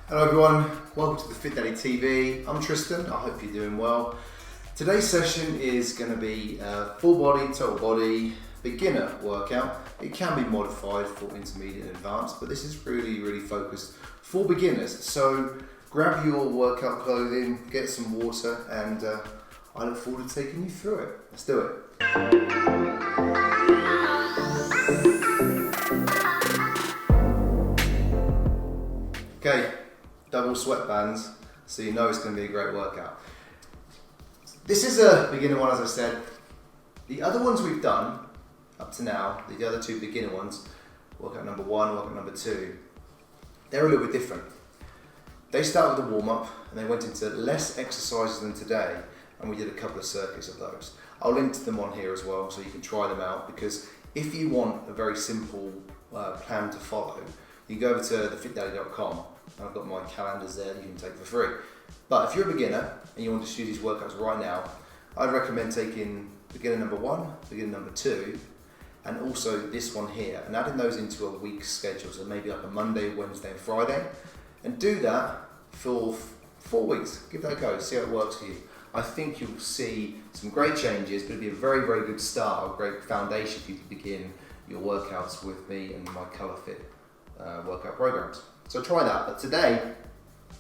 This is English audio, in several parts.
Hello everyone, welcome to the Fit Daddy TV. I'm Tristan, I hope you're doing well. Today's session is going to be a full body, total body, beginner workout. It can be modified for intermediate and advanced, but this is really focused for beginners. So grab your workout clothing, get some water, and I look forward to taking you through it. Let's do it. Okay. Double sweatbands, so you know it's going to be a great workout. This is a beginner one, as I said. The other ones we've done up to now, the other two beginner ones, workout number 1, workout number 2, they're a little bit different. They start with a warm-up and they went into less exercises than today, and we did a couple of circuits of those. I'll link to them on here as well so you can try them out, because if you want a very simple plan to follow, you can go over to thefitdaddy.com. I've got my calendars there that you can take for free. But if you're a beginner and you want to do these workouts right now, I'd recommend taking beginner number 1, beginner number 2, and also this one here, and adding those into a week's schedule. So maybe like a Monday, Wednesday, and Friday, and do that for 4 weeks. Give that a go, see how it works for you. I think you'll see some great changes, but it'll be a very good start, a great foundation for you to begin your workouts with me and my Colour Fit workout programs. So try that. But today,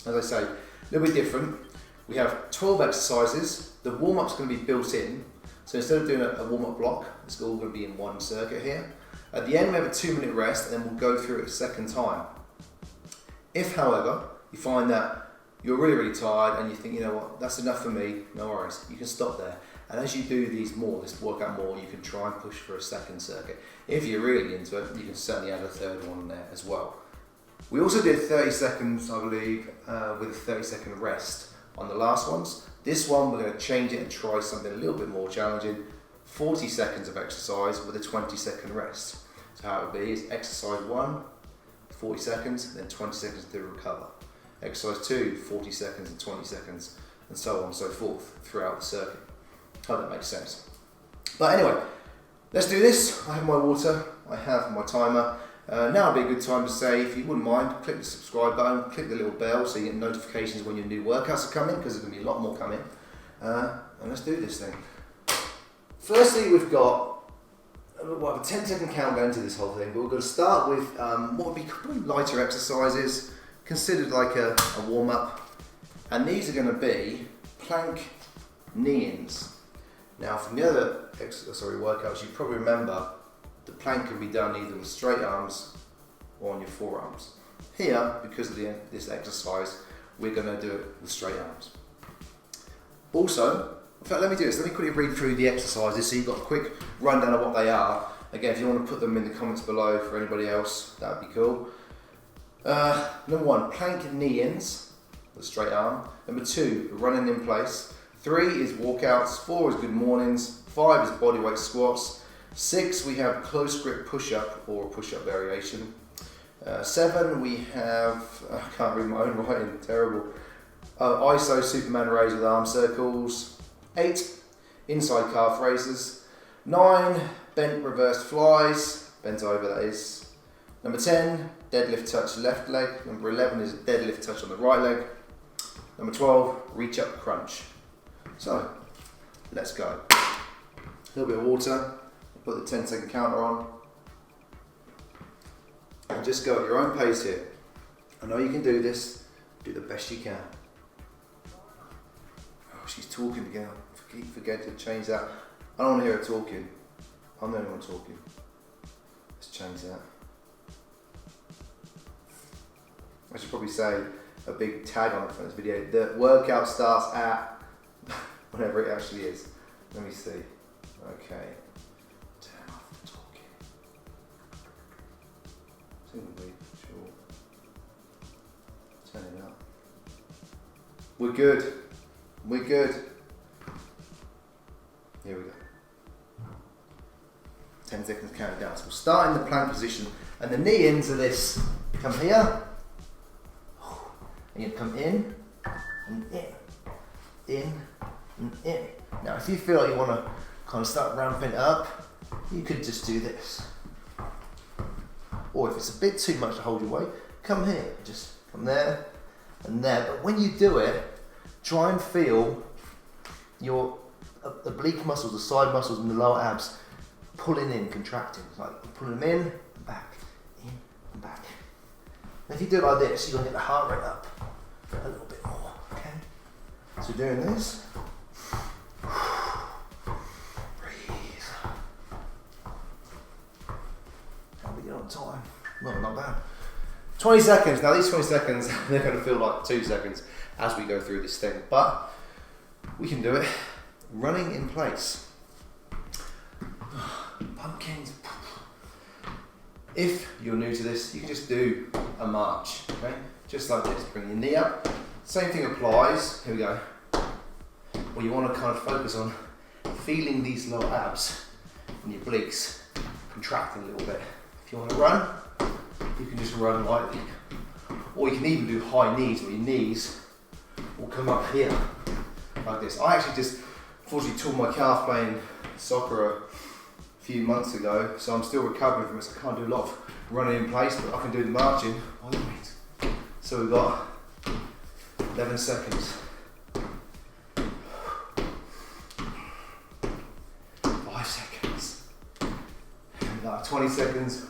as I say, a little bit different. We have 12 exercises. The warm-up's going to be built in. So instead of doing a warm-up block, it's all going to be in one circuit here. At the end, we have a 2-minute rest, and then we'll go through it a second time. If, however, you find that you're really tired and you think, you know what, that's enough for me, no worries, you can stop there. And as you do this workout more, you can try and push for a second circuit. If you're really into it, you can certainly add a third one there as well. We also did 30 seconds, I believe, with a 30-second rest on the last ones. This one, we're going to change it and try something a little bit more challenging. 40 seconds of exercise with a 20-second rest. So how it would be is exercise 1, 40 seconds, then 20 seconds to recover. Exercise 2, 40 seconds and 20 seconds, and so on and so forth throughout the circuit. Hope that makes sense. But anyway, let's do this. I have my water, I have my timer. Now would be a good time to say, if you wouldn't mind, click the subscribe button, click the little bell so you get notifications when your new workouts are coming, because there's going to be a lot more coming. And let's do this thing. Firstly, we've got a 10-second countdown to this whole thing, but we're going to start with what would be probably lighter exercises, considered like a warm-up. And these are going to be plank knee-ins. Now from the other workouts, you probably remember the plank can be done either with straight arms or on your forearms. Here, because of this exercise, we're going to do it with straight arms. Also, in fact, let me do this. Let me quickly read through the exercises so you've got a quick rundown of what they are. Again, if you want to put them in the comments below for anybody else, that would be cool. Number 1, plank knee-ins with straight arm. Number 2, running in place. 3 is walkouts. 4 is good mornings. 5 is bodyweight squats. 6 we have close grip push-up or push-up variation. 7 we have, I can't read my own writing, terrible. ISO Superman raise with arm circles. 8 inside calf raises. 9 bent reversed flies, bent over that is. Number 10 deadlift touch left leg. Number 11 is deadlift touch on the right leg. Number 12 reach up crunch. So let's go. A little bit of water. Put the 10-second counter on, and just go at your own pace here. I know you can do this, do the best you can. Oh, she's talking again, I forget to change that. I don't want to hear her talking, I'm the only one talking. Let's change that. I should probably say a big tag on it for this video. The workout starts at whatever it actually is. Let me see, okay. Sure. Turn it up. We're good. We're good. Here we go. 10 seconds counting down. So we'll start in the plank position, and the knee-ins are this. Come here, and you come in, and in, and in. Now, if you feel like you want to kind of start ramping up, you could just do this. Or if it's a bit too much to hold your weight, come here, just come there, and there. But when you do it, try and feel your oblique muscles, the side muscles and the lower abs pulling in, contracting. It's like you're pulling them in and back, in and back. And if you do it like this, you're going to get the heart rate up a little bit more, okay? So doing this. Breathe. How we get on time? Well, not bad. 20 seconds. Now these 20 seconds, they're going to feel like 2 seconds as we go through this thing, but we can do it. Running in place. Pumpkins. If you're new to this, you can just do a march, okay? Just like this. Bring your knee up. Same thing applies. Here we go. Well, you want to kind of focus on feeling these lower abs and your obliques contracting a little bit. If you want to run, you can just run lightly. Or you can even do high knees, where your knees will come up here, like this. I actually just, unfortunately, tore my calf playing soccer a few months ago, so I'm still recovering from it, so I can't do a lot of running in place, but I can do the marching by all means. So we've got 11 seconds. 5 seconds. And about 20 seconds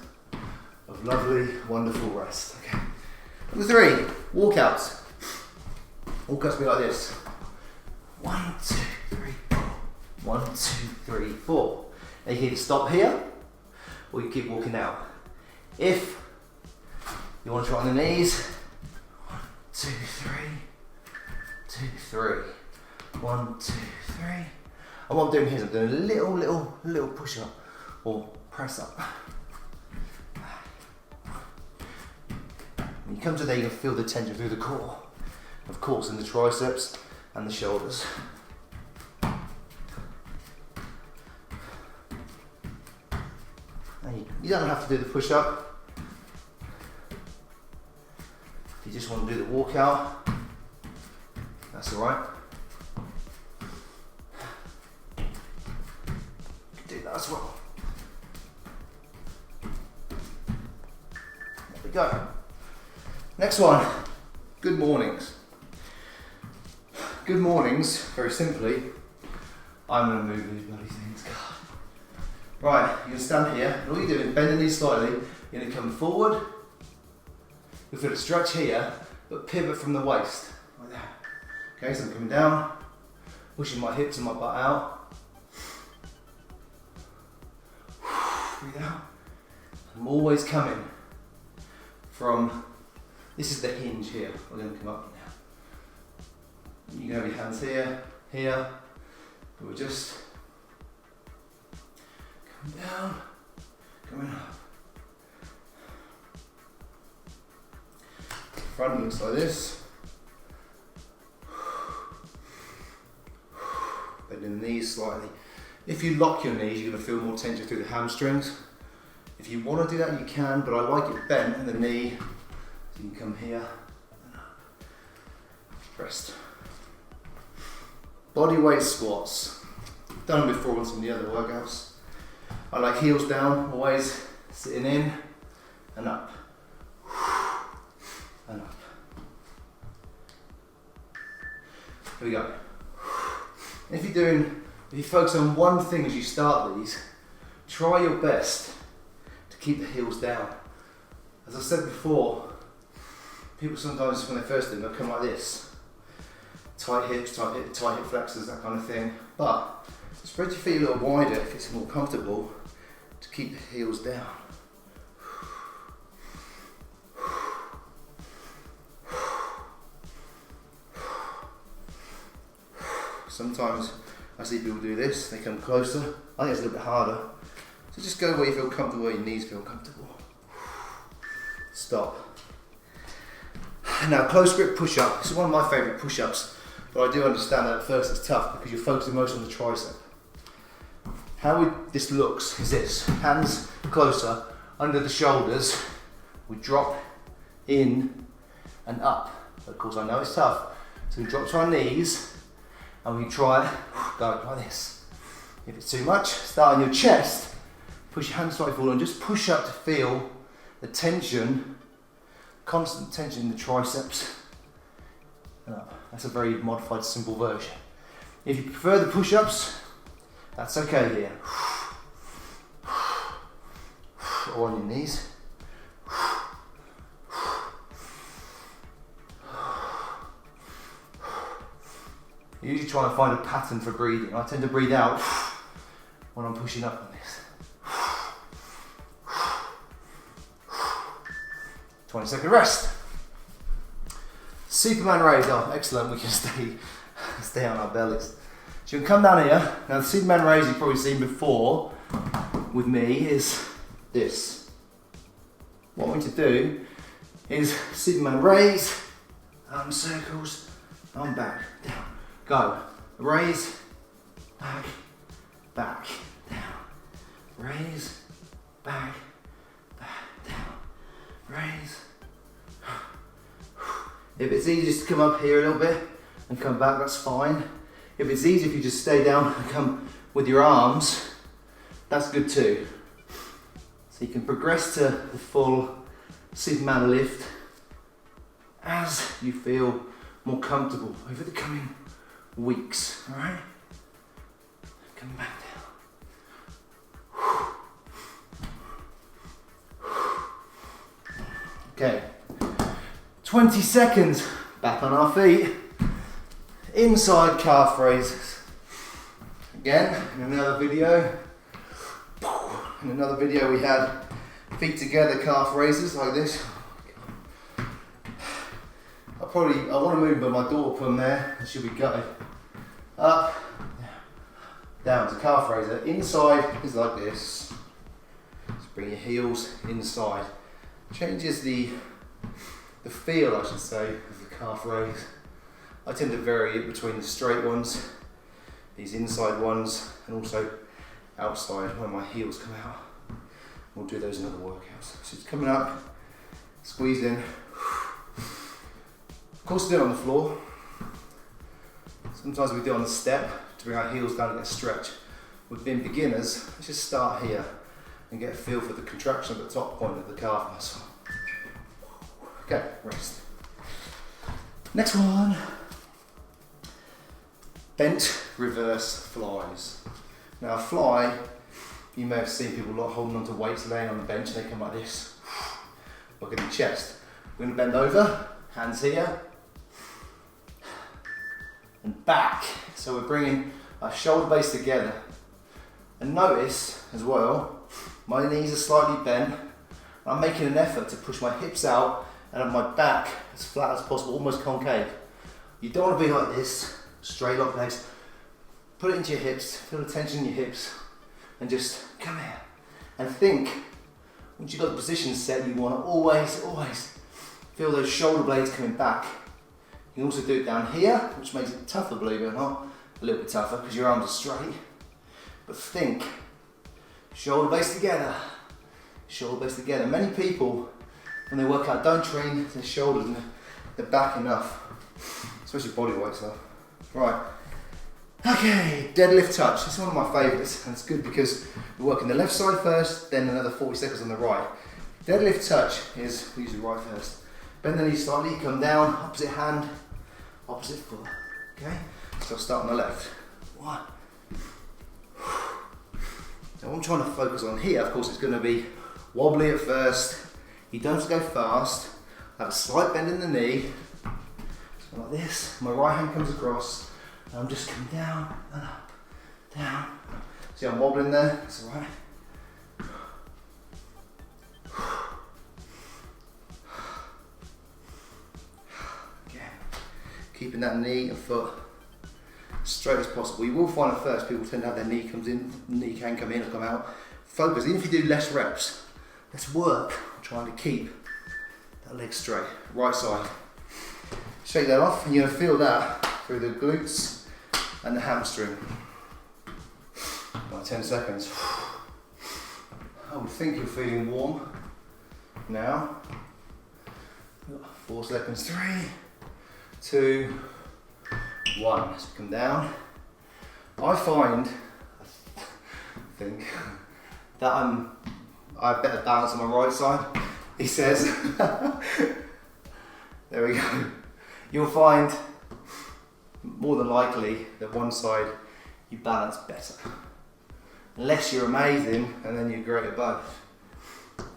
of lovely, wonderful rest. Okay. Number 3, walkouts. Walkouts be like this. 1, 2, 3, 4. 1, 2, 3, 4. And you can stop here, or you keep walking out. If you want to try on the knees, 1, 2, 3, 2, 3. 1, 2, 3. And what I'm doing here is I'm doing a little push up or press up. When you come to there, you can feel the tension through the core, of course, in the triceps and the shoulders. And you don't have to do the push-up. If you just want to do the walkout, that's all right. You can do that as well. There we go. Next one, good mornings. Good mornings, very simply, I'm going to move these bloody things. God. Right, you're going to stand here, and all you're doing is bend the knees slightly, you're going to come forward, you'll feel a stretch here, but pivot from the waist, like that. Okay, so I'm coming down, pushing my hips and my butt out. Breathe out. I'm always coming from, this is the hinge here, we're going to come up now. You can have your hands here, here, but we're just coming down, coming up. Front looks like this. Bending the knees slightly. If you lock your knees, you're going to feel more tension through the hamstrings. If you want to do that, you can, but I like it bent in the knee. So you can come here and up. Rest. Bodyweight squats. Done them before on some of the other workouts. I like heels down, always sitting in and up. And up. Here we go. If you focus on one thing as you start these, try your best to keep the heels down. As I said before, people sometimes when they first do them, they'll come like this. Tight hips, tight hip flexors, that kind of thing. But spread your feet a little wider if it's more comfortable to keep the heels down. Sometimes I see people do this, they come closer. I think it's a little bit harder. So just go where you feel comfortable, where your knees feel comfortable. Stop. Now, close grip push-up. This is one of my favourite push-ups, but I do understand that at first it's tough because you're focusing most on the tricep. How this looks is this. Hands closer, under the shoulders. We drop in and up. Of course, I know it's tough. So we drop to our knees and we try go like this. If it's too much, start on your chest. Push your hands slightly forward and just push up to feel the tension, constant tension in the triceps and up. That's a very modified, simple version. If you prefer the push-ups, that's okay here. Or on your knees. You're usually trying to find a pattern for breathing. I tend to breathe out when I'm pushing up on this. 20-second rest. Superman raise. Oh, excellent. We can stay on our bellies. So you can come down here. Now the Superman raise you've probably seen before with me is this. What I want you to do is Superman raise, arm circles, arm back, down. Go. Raise, back, back, down. Raise, back, back, down. Raise. If it's easy just to come up here a little bit and come back, that's fine. If it's easy if you just stay down and come with your arms, that's good too. So you can progress to the full Superman lift as you feel more comfortable over the coming weeks, all right? Come back down. Okay, 20 seconds, back on our feet, inside calf raises. Again, in another video we had feet together calf raises like this. I want to move, but my daughter put them there, it should be gutted. Up, down to calf raiser. Inside is like this. Just bring your heels inside. Changes the feel, I should say, of the calf raise. I tend to vary it between the straight ones, these inside ones, and also outside when my heels come out. We'll do those in other workouts. So it's coming up, squeeze in. Of course, do it on the floor. Sometimes we do it on the step to bring our heels down and get a stretch. With being beginners, let's just start here and get a feel for the contraction at the top point of the calf muscle. Okay, rest. Next one. Bent reverse flies. Now a fly, you may have seen people holding onto weights, laying on the bench, and they come like this. Look at the chest. We're going to bend over, hands here, and back. So we're bringing our shoulder blades together. And notice as well, my knees are slightly bent. I'm making an effort to push my hips out and have my back as flat as possible, almost concave. You don't want to be like this, straight up legs. Put it into your hips, feel the tension in your hips, and just come here. And think, once you've got the position set, you want to always feel those shoulder blades coming back. You can also do it down here, which makes it tougher, believe it or not. A little bit tougher because your arms are straight. But think, shoulder blades together, shoulder blades together. Many people, when they work out, don't train their shoulders and their back enough, especially bodyweight stuff. Right, okay, deadlift touch. This is one of my favourites, and it's good because we work on the left side first, then another 40 seconds on the right. Deadlift touch is, we use the right first. Bend the knee slightly, come down, opposite hand, opposite foot. Okay, so I'll start on the left. One. Now what I'm trying to focus on here, of course, it's going to be wobbly at first. You don't have to go fast. Have a slight bend in the knee. So like this. My right hand comes across. And I'm just coming down and up, down. See I'm wobbling there? That's alright. Again, keeping that knee and foot straight as possible. You will find at first people tend to have their knee comes in, knee can come in or come out. Focus, even if you do less reps, let's work on trying to keep that leg straight. Right side. Shake that off and you're going to feel that through the glutes and the hamstring. About 10 seconds. I would think you're feeling warm now. 4 seconds, 3, 2, 1. Let's come down. I think that I have better balance on my right side, he says. There we go. You'll find more than likely that one side you balance better. Unless you're amazing and then you're great at both,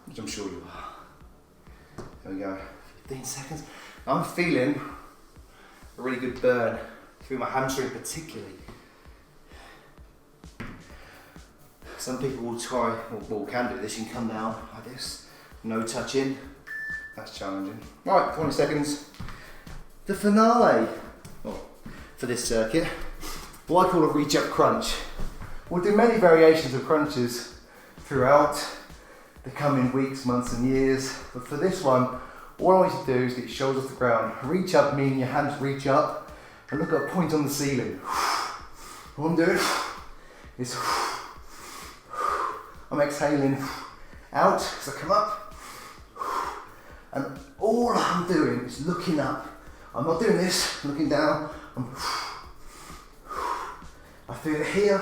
which I'm sure you are. There we go, 15 seconds. I'm feeling a really good burn through my hamstring particularly. Some people will try, or can do this, you can come down like this, no touching. That's challenging. Right, 20 seconds. The finale for this circuit, what I call a reach up crunch. We'll do many variations of crunches throughout the coming weeks, months and years, but for this one, all I want you to do is get your shoulders off the ground. Reach up meaning your hands reach up and look at a point on the ceiling. What I'm doing is I'm exhaling out as I come up, and all I'm doing is looking up. I'm not doing this, looking down. I feel it here.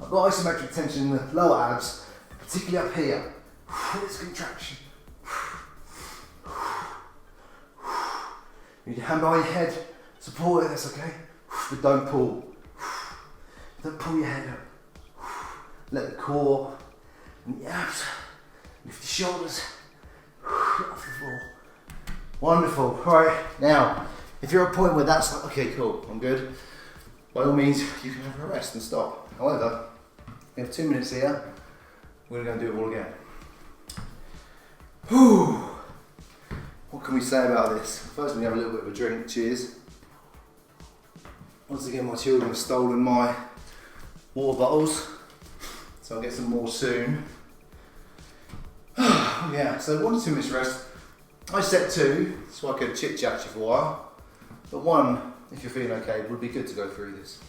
I've got isometric tension in the lower abs, particularly up here. This contraction. You need your hand behind your head, support it, that's okay. But don't pull. Don't pull your head up. Let the core and the abs lift your shoulders off the floor. Wonderful. Alright, now, if you're at a point where that's like, okay, cool, I'm good, by all means, you can have a rest and stop. However, we have 2 minutes here. We're going to do it all again. Whew. What can we say about this? First, we have a little bit of a drink. Cheers. Once again, my children have stolen my water bottles, so I'll get some more soon. Yeah, so 1 to 2 minutes rest. I set 2, so I could chit chat you for a while. But 1, if you're feeling okay, would be good to go through this.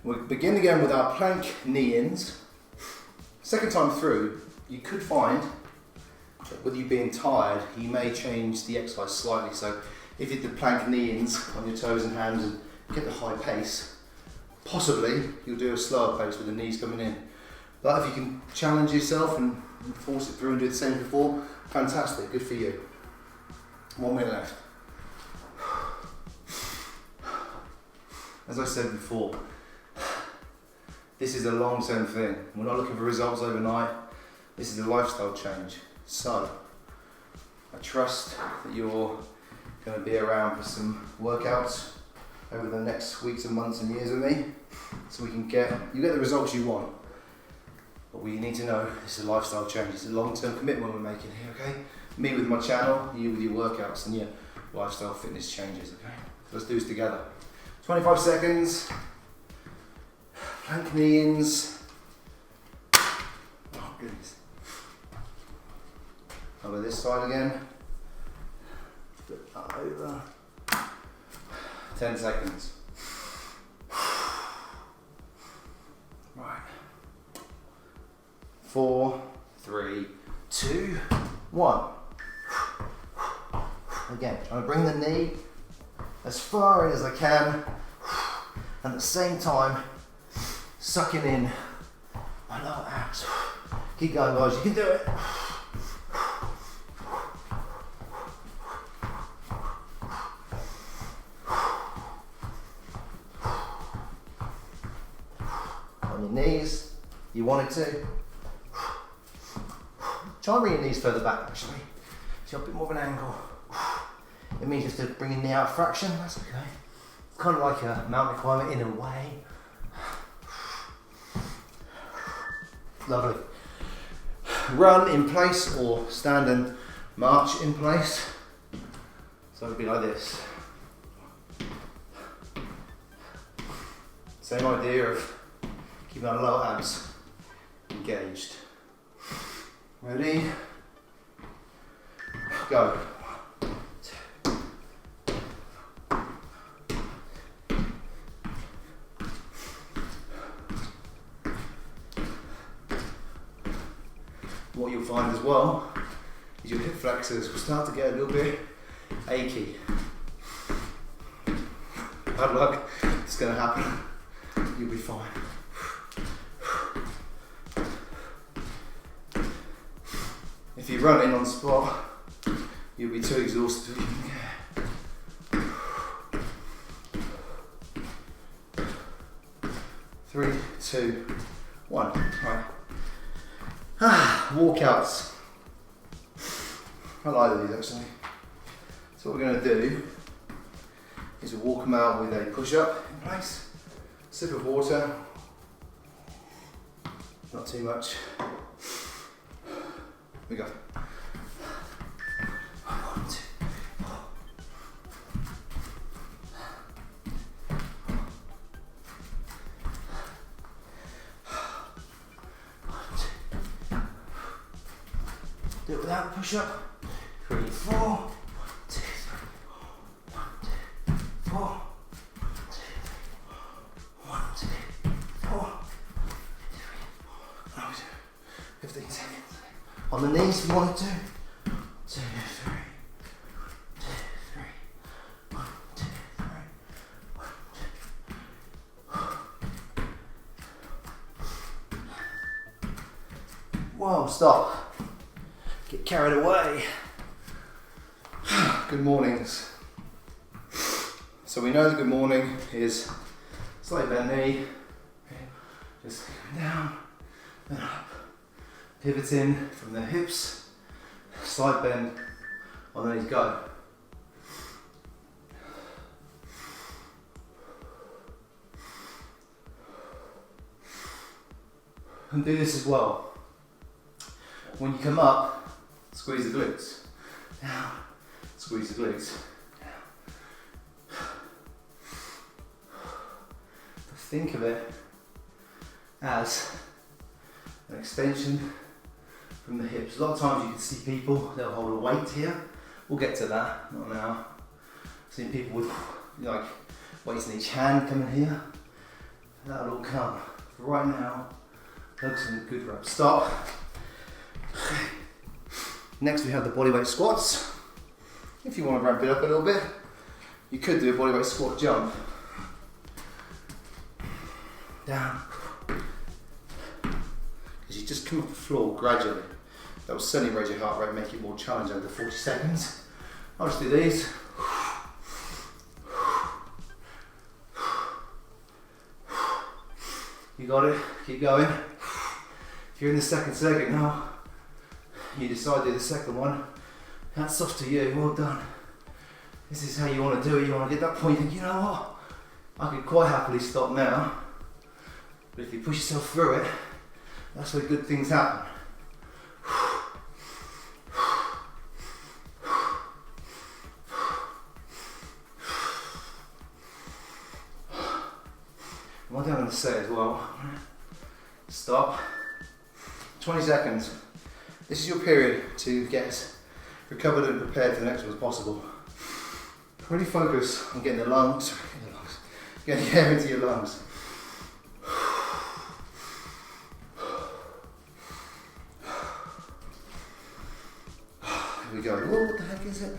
We'll begin again with our plank knee-ins. Second time through, you could find that with you being tired, you may change the exercise slightly. So if you did plank knee-ins on your toes and hands and get the high pace, possibly you'll do a slower pace with the knees coming in. But if you can challenge yourself and force it through and do the same before, fantastic, good for you. 1 minute left. As I said before, this is a long-term thing. We're not looking for results overnight. This is a lifestyle change. So, I trust that you're going to be around for some workouts over the next weeks and months and years with me, so we can get the results you want. But we need to know this is a lifestyle change. It's a long-term commitment we're making here, okay? Me with my channel, you with your workouts and your lifestyle fitness changes, okay? So let's do this together. 25 seconds. Plank knee-ins. Oh goodness. Over this side again. Flip that over. 10 seconds. Right. 4, 3, 2, 1. Again, I'm going to bring the knee as far in as I can, and at the same time, sucking in my lower abs. Keep going, guys, you can do it. On your knees, you want it to. Try and bring your knees further back actually, so you're a bit more of an angle. It means just to bring your knee out a fraction, that's okay. It's kind of like a mountain climber in a way. Lovely. Run in place or stand and march in place. So it'll be like this. Same idea of keeping our lower abs engaged. Ready? Go. What you'll find as well is your hip flexors will start to get a little bit achy. Bad luck, it's going to happen. You'll be fine. If you're running on spot, you'll be too exhausted to even care. 3, 2, 1. Right. Walkouts. I like these actually. So what we're going to do is we'll walk them out with a push-up in place. Sip of water. Not too much. Here we go. 1, 2, 4. 1, 2. Do it without the push-up. 3, 4. 1, 2, 3. 1, 2, 4. 1, 2, 4. 15 seconds. On the knees if you wanted to. 2, 3. 2, 3. 1, 2, 3. 1, 2. Whoa, stop. Get carried away. Good mornings. So we know the good morning is slightly bent knee. Just going down and up. Pivoting from the hips, slight bend on the knees, go. And do this as well. When you come up, squeeze the glutes. Down, squeeze the glutes. Down. Think of it as an extension from the hips. A lot of times you can see people, they'll hold a weight here. We'll get to that, not now. I've seen people with like weights in each hand coming here. That'll all come. For right now, focus on the good reps. Stop. Next we have the bodyweight squats. If you want to ramp it up a little bit, you could do a bodyweight squat jump. Down. You just come off the floor gradually. That will certainly raise your heart rate, make it more challenging under 40 seconds. I'll just do these. You got it, keep going. If you're in the second circuit now, you decide to do the second one, that's off to you, well done. This is how you want to do it. You want to get that point, you think, you know what, I could quite happily stop now, but if you push yourself through it, that's where good things happen. One thing I'm going to say as well, stop, 20 seconds. This is your period to get recovered and prepared for the next one as possible. Really focus on getting the lungs, getting air into your lungs. Here we go. Whoa, what the heck is it?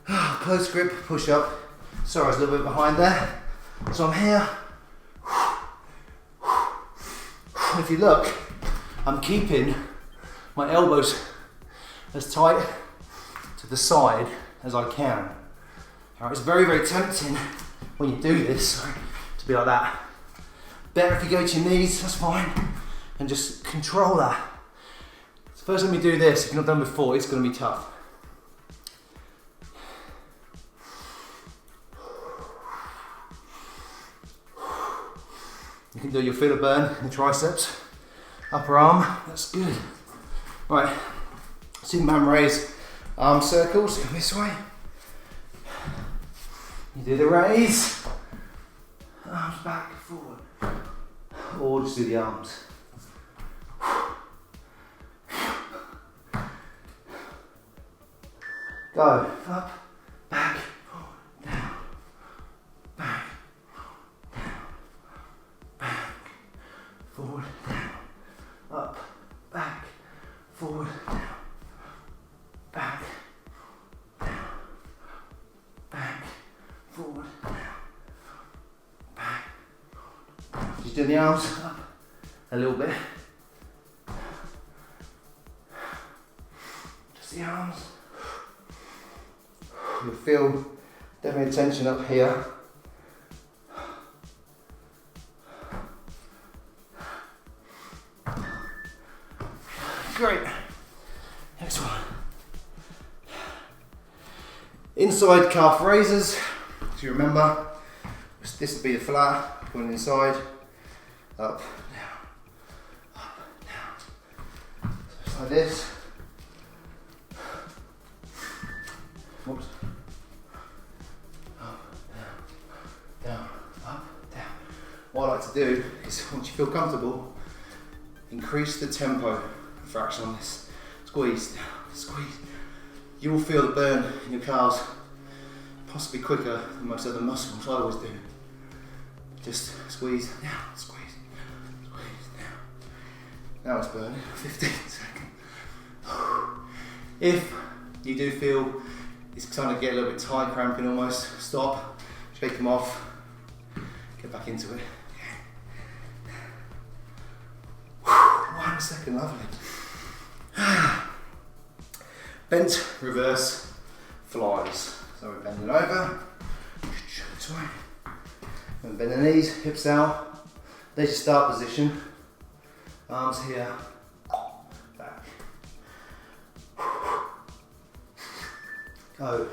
Postscript push-up. Sorry, I was a little bit behind there. So I'm here. If you look, I'm keeping my elbows as tight to the side as I can. All right, it's very, very tempting when you do this to be like that. Better if you go to your knees, that's fine, and just control that. So first time you do this, if you've not done before, it's going to be tough. You can do, you'll feel a burn in the triceps, upper arm, that's good. Right, Superman raise, arm circles, come this way. You do the raise, arms back, forward, or just do the arms. Go, up, back, down, back, down, back, forward, down, up, back, forward, down, back, down, back, forward, down, back. Just do the arms up a little bit. Just the arms. You'll feel definitely tension up here. Inside calf raises, if you remember, this would be the flat, going inside, up, down, so it's like this. Whoops. Up, down, up, down. What I like to do is, once you feel comfortable, increase the tempo a fraction on this. Squeeze, down, squeeze. You will feel the burn in your calves possibly quicker than most other muscles. I always do. Just squeeze down, squeeze, squeeze down. Now it's burning. 15 seconds. If you do feel it's starting to get a little bit tight, cramping almost, stop, shake them off, get back into it. 1 second, lovely. Bent reverse flies. So we're bending over, this way, and bend the knees, hips out. There's your start position. Arms here, back. Go.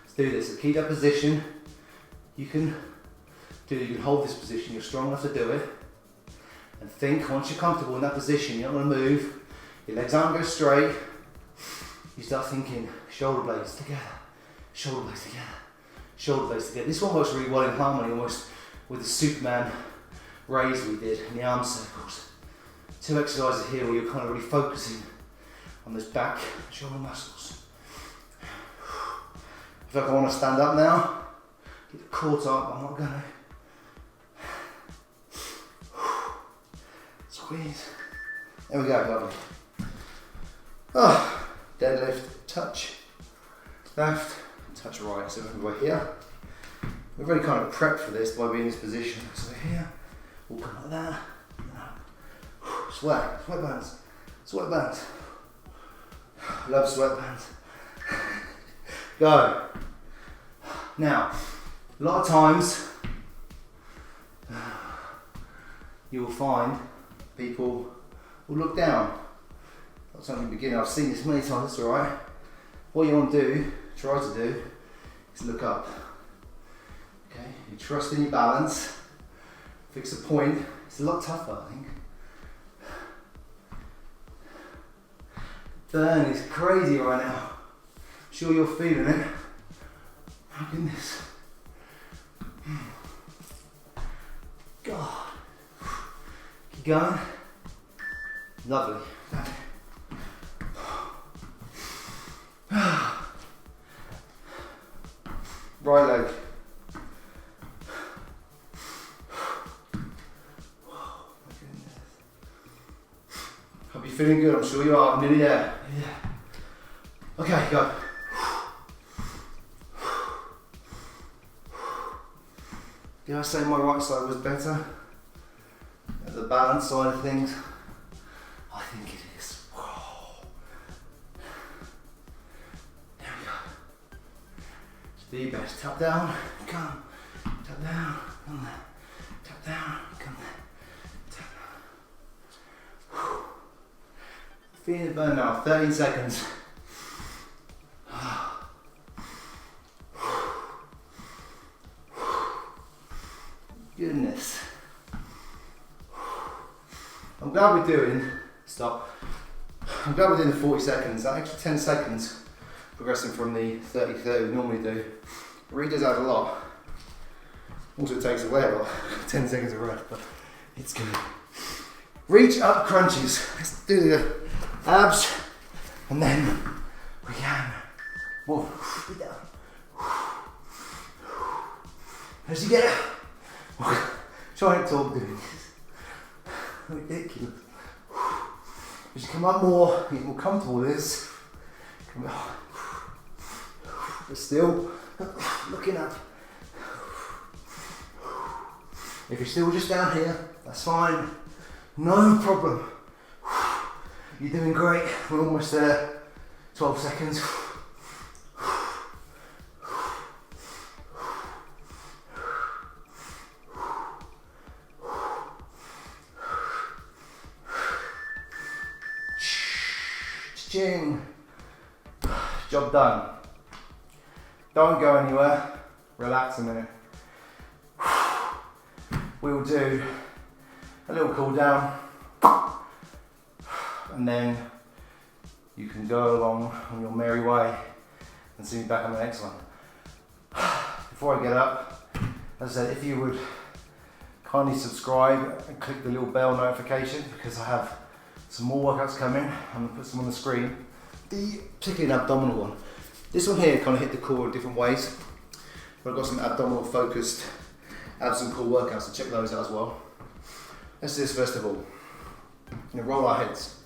Let's do this. A keyed up position. You can hold this position. You're strong enough to do it. And think, once you're comfortable in that position, you're not going to move. Your legs aren't going to go straight. You start thinking, shoulder blades together, shoulder blades together, shoulder blades together. This one works really well in harmony, almost with the Superman raise we did in the arm circles. 2 exercises here where you're kind of really focusing on those back shoulder muscles. I feel like I want to stand up now. Get the core tight, but I'm not going to. Squeeze. There we go, lovely. Oh, deadlift, touch left, touch right. So we're here. We've already kind of prepped for this by being in this position. So we're here, we'll come like that. Sweat, sweatbands, sweatbands. Love sweatbands. Go. Now, a lot of times you will find people will look down. That's something beginning. I've seen this many times, it's alright. What you want to do, try to do, is look up. Okay, you trust in your balance, fix a point. It's a lot tougher, I think. Burn is crazy right now. I'm sure you're feeling it. My goodness. God. Keep going. Lovely. Right leg. Hope you're feeling good. I'm sure you are. I'm nearly there. Yeah. Okay, go. Did I say my right side was better? The balance side of things? I think it is. Whoa. There we go. Just do your best. Tap down, come. Tap down, come there. Tap down, come there. Tap down. Feeling the burn now. 13 seconds. Goodness. I'm glad we're doing, I'm glad we're doing the 40 seconds. That extra 10 seconds, progressing from the 30 we normally do, it really does add a lot. Also it takes away a lot, 10 seconds of rest, but it's good. Reach up crunches. Let's do the abs, and then we can move down. As you get it. Try and talk doing this. Ridiculous. As you come up more, get more comfortable with this. But still looking up. If you're still just down here, that's fine. No problem. You're doing great. We're almost there. 12 seconds. Ching. Job done. Don't go anywhere. Relax a minute. We'll do a little cool down, and then you can go along on your merry way and see me back on the next one. Before I get up, as I said, if you would kindly subscribe and click the little bell notification, because I have some more workouts coming. I'm going to put some on the screen. Particularly an abdominal one. This one here kind of hit the core in different ways, but I've got some abdominal focused abs and core workouts, so check those out as well. Let's do this first of all. Roll our heads.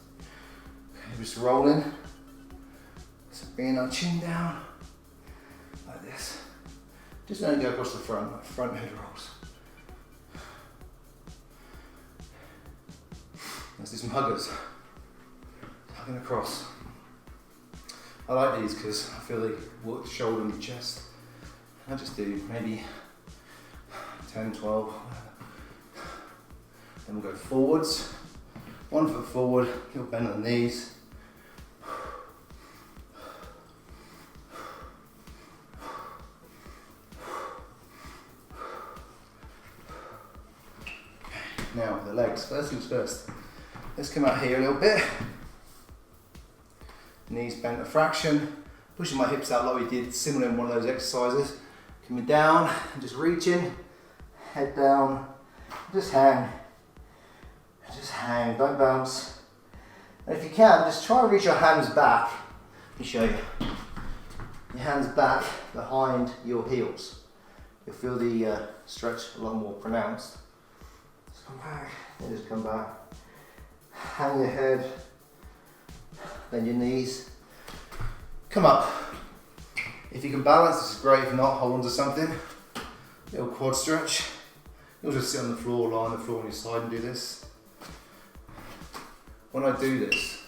Okay, just rolling. So bringing our chin down like this. Just only go across the front, like front head rolls. Let's do some huggers. Hugging across. I like these because I feel they work the shoulder and the chest. I just do maybe 10, 12, then we'll go forwards. 1 foot forward, little bend on the knees. Now the legs, first things first. Let's come out here a little bit. Knees bent a fraction. Pushing my hips out like we did similar in one of those exercises. Coming down and just reaching. Head down. Just hang. Just hang, don't bounce. And if you can, just try and reach your hands back. Let me show you. Your hands back behind your heels. You'll feel the stretch a lot more pronounced. Just come back, and just come back. Hang your head, then your knees. Come up. If you can balance, this is great. If not, hold on to something. Little quad stretch. You'll just sit on the floor, lie on the floor on your side and do this. When I do this,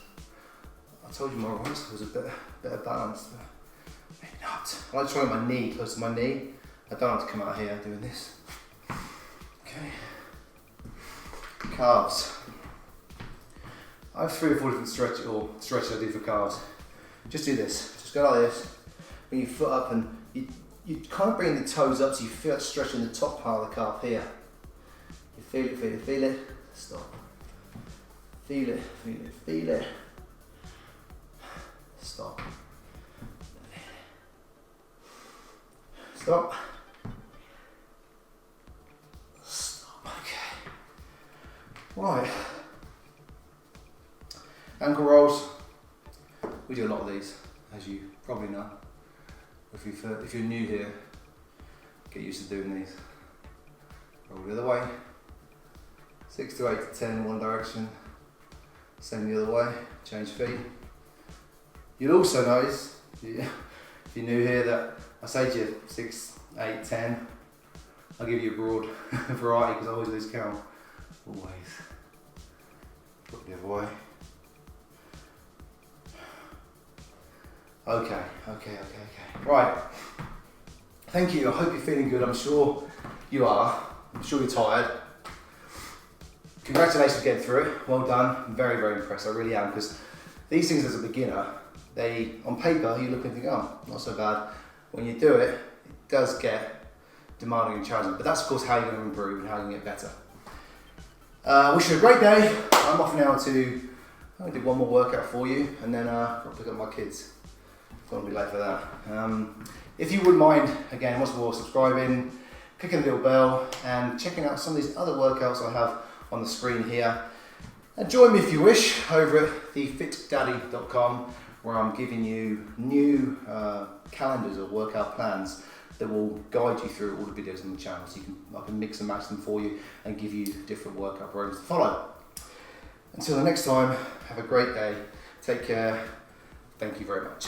I told you my arms was a bit balanced, but maybe not. I like trying my knee close to my knee. I don't have to come out here doing this. Okay. Calves. I have 3 or 4 different stretches I do for calves. Just do this. Just go like this. Bring your foot up and you kind of bring the toes up so you feel it stretching the top part of the calf here. You feel it, feel it, feel it. Stop. Feel it, feel it, feel it. Stop. Stop. Stop. Okay. Right. Ankle rolls. We do a lot of these, as you probably know. If you're new here, get used to doing these. Roll the other way. 6 to 8 to 10 in one direction. Same the other way. Change feet. You'll also notice, if you're new here, that I say to you 6, 8, 10. I'll give you a broad variety because I always lose count. Always. Look the other way. Okay. Right. Thank you. I hope you're feeling good. I'm sure you are. I'm sure you're tired. Congratulations for getting through it. Well done. I'm very, very impressed. I really am, because these things as a beginner, they, on paper, you look and think, oh, not so bad. When you do it, it does get demanding and challenging. But that's, of course, how you're going to improve and how you can get better. Wish you a great day. I'm off now to, I'm going to do one more workout for you, and then I'll pick up my kids. Don't want to be late for that. If you wouldn't mind, again, once more, subscribing, clicking the little bell, and checking out some of these other workouts I have on the screen here. And join me if you wish over at thefitdaddy.com, where I'm giving you new calendars of workout plans that will guide you through all the videos on the channel, so I can mix and match them for you and give you different workout programs to follow. Until the next time, have a great day. Take care. Thank you very much.